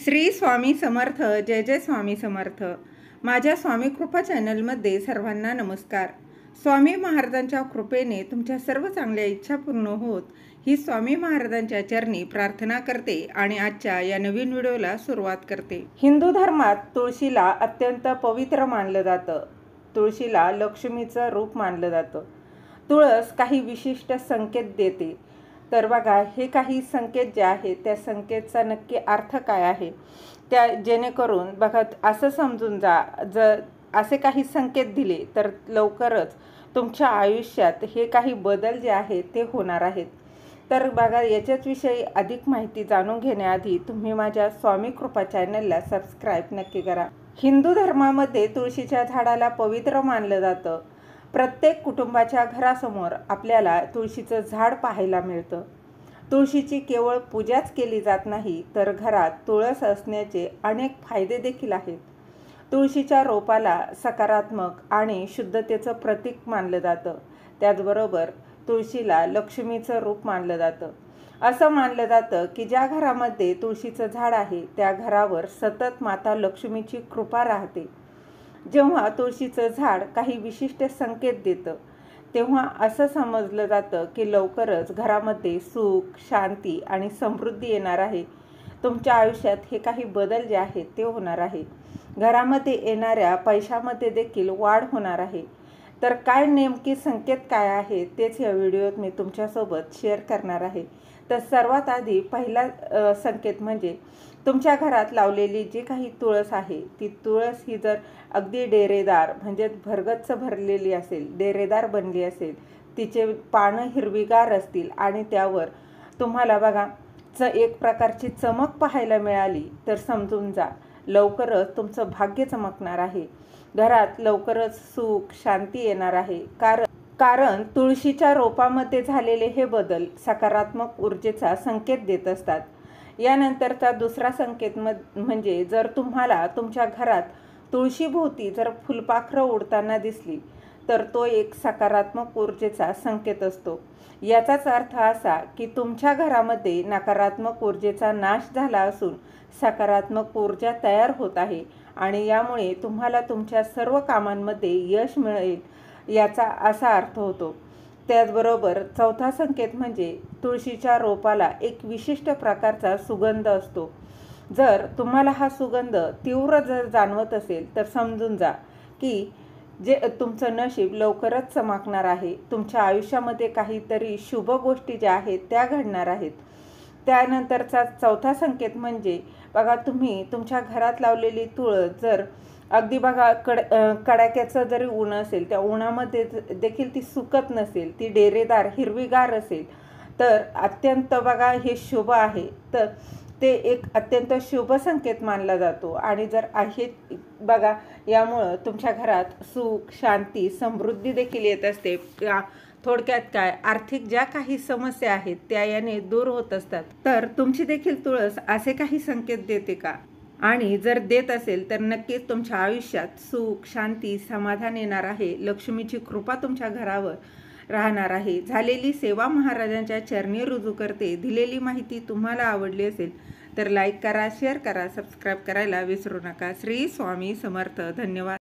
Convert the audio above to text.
श्री स्वामी समर्थ. जय जय स्वामी समर्थ. माझ्या स्वामी कृपा चॅनलमध्ये सर्वांना नमस्कार. स्वामी महाराजांच्या कृपेने तुमच्या सर्व चांगल्या इच्छा पूर्ण होत ही स्वामी महाराजांच्या चरणी प्रार्थना करते आणि आजच्या या नवीन व्हिडिओला सुरुवात करते. हिंदू धर्मात तुळशीला अत्यंत पवित्र मानलं जातं. तुळशीला लक्ष्मीचं रूप मानलं जातं. तुळस काही विशिष्ट संकेत देते. तर बघा, हे काही संकेत जे आहेत त्या संकेतचा नक्की अर्थ काय आहे त्या जेणेकरून बघा असं समजून जा, जर असे काही संकेत दिले तर लवकरच तुमच्या आयुष्यात हे काही बदल जे आहेत ते होणार आहेत. तर बघा, याच्याच विषयी अधिक माहिती जाणून घेण्याआधी तुम्ही माझ्या स्वामी कृपा चॅनलला सबस्क्राईब नक्की करा. हिंदू धर्मामध्ये तुळशीच्या झाडाला पवित्र मानलं जातं. प्रत्येक कुटुंबाच्या घरासमोर आपल्याला तुळशीचं झाड पाहायला मिळतं. तुळशीची केवळ पूजाच केली जात नाही, तर घरात तुळस असण्याचे अनेक फायदे देखील आहेत. तुळशीच्या रोपाला सकारात्मक आणि शुद्धतेचं प्रतीक मानलं जातं. त्याचबरोबर तुळशीला लक्ष्मीचं रूप मानलं जातं. असं मानलं जातं की ज्या घरामध्ये तुळशीचं झाड आहे त्या घरावर सतत माता लक्ष्मीची कृपा राहते. जेव्हा तुळशीचं झाड काही विशिष्ट संकेत देतं तेव्हा असं समजलं जातं की लवकरच घरामध्ये सुख, शांती आणि समृद्धी येणार आहे. तुमच्या आयुष्यात हे काही बदल जे आहेत ते होणार आहे. घरामध्ये येणाऱ्या पैशामध्ये देखील वाढ होणार आहे. तर काय नेमके संकेत काय आहेत तेच या व्हिडिओत मी तुमच्यासोबत शेअर करणार आहे. तर सर्वात आधी पहिला संकेत म्हणजे तुमच्या घरात लावलेली जी काही तुळस आहे ती तुळस ही जर अगदी डेरेदार म्हणजे भरगच्च भरलेली असेल, डेरेदार बनली असेल, तिचे पानं हिरवीगार असतील आणि त्यावर तुम्हाला बघा एक प्रकारची चमक पाहायला मिळाली तर समजून जा लवकरच तुमचं भाग्य चमकणार आहे. घरात लवकरच सुख, शांती येणार आहे. कारण तुळशीच्या रोपामध्ये झालेले हे बदल सकारात्मक ऊर्जेचा संकेत देत असतात. यानंतरचा दुसरा संकेत म्हणजे जर तुम्हाला तुमच्या घरात तुळशीभोवती जर फुलपाखरं उडताना दिसली तर तो एक सकारात्मक ऊर्जेचा संकेत असतो. याचाच अर्थ असा की तुमच्या घरामध्ये नकारात्मक ऊर्जेचा नाश झाला असून सकारात्मक ऊर्जा तयार होत आहे आणि यामुळे तुम्हाला तुमच्या सर्व कामांमध्ये यश मिळेल याचा असा अर्थ होतो. त्याचबरोबर चौथा संकेत म्हणजे तुळशीच्या रोपाला एक विशिष्ट प्रकारचा सुगंध असतो. जर तुम्हाला हा सुगंध तीव्र जर जाणवत असेल तर समजून जा की जे तुमचं नशीब लवकरच चमकणार आहे. तुमच्या आयुष्यामध्ये काहीतरी शुभ गोष्टी ज्या आहेत त्या घडणार आहेत. त्यानंतरचा चौथा संकेत म्हणजे बघा, तुम्ही तुमच्या घरात लावलेली तुळस जर अगदी बघा कडाक्याचं जरी ऊन असेल त्या उन्हामध्ये देखील ती सुकत नसेल, ती डेरेदार हिरवीगार असेल तर अत्यंत बघा हे शुभ आहे. तर ते एक अत्यंत शुभ संकेत मानला जातो आणि जर आहे बघा यामुळं तुमच्या घरात सुख, शांती, समृद्धी देखील येत असते. थोडक्यात काय, आर्थिक ज्या काही समस्या आहेत त्या याने दूर होत असतात. तर तुमची देखील तुळस असे काही संकेत देते का? आणि जर देत असेल तर नक्कीच तुमच्या आयुष्यात सुख, शांती, समाधान येणार आहे. लक्ष्मीची कृपा तुमच्या घरावर राहणार आहे. झालेली सेवा महाराजांच्या चरणी रुजू करते. दिलेली माहिती तुम्हाला आवडली असेल तर लाईक करा, शेअर करा, सबस्क्राईब करायला विसरू नका. श्री स्वामी समर्थ. धन्यवाद.